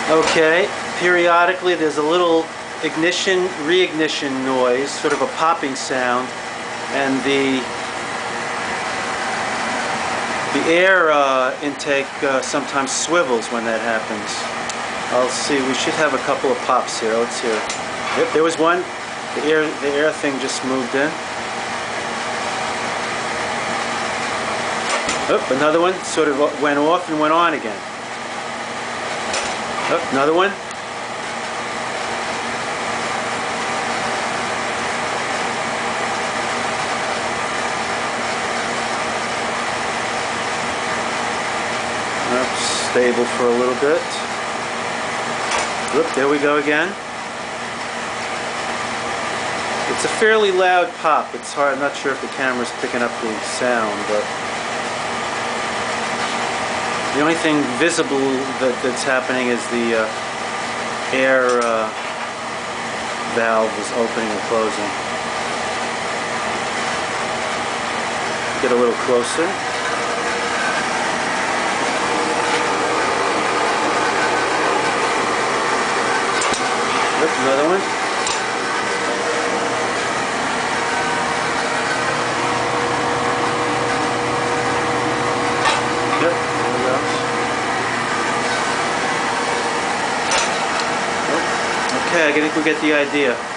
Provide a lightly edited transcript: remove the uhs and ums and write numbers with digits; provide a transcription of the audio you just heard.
Okay, periodically there's a little ignition, reignition noise, sort of a popping sound, and the air intake sometimes swivels when that happens. I'll see, we should have a couple of pops here. Let's hear. Yep, there was one. The air thing just moved in. Oh, another one sort of went off and went on again. Oh, another one. Stable for a little bit. Oop, there we go again. It's a fairly loud pop. It's hard. I'm not sure if the camera's picking up the sound, but the only thing visible that's happening is the air valve is opening and closing. Get a little closer. Another one. Yep, there we go. Okay, I think we get the idea.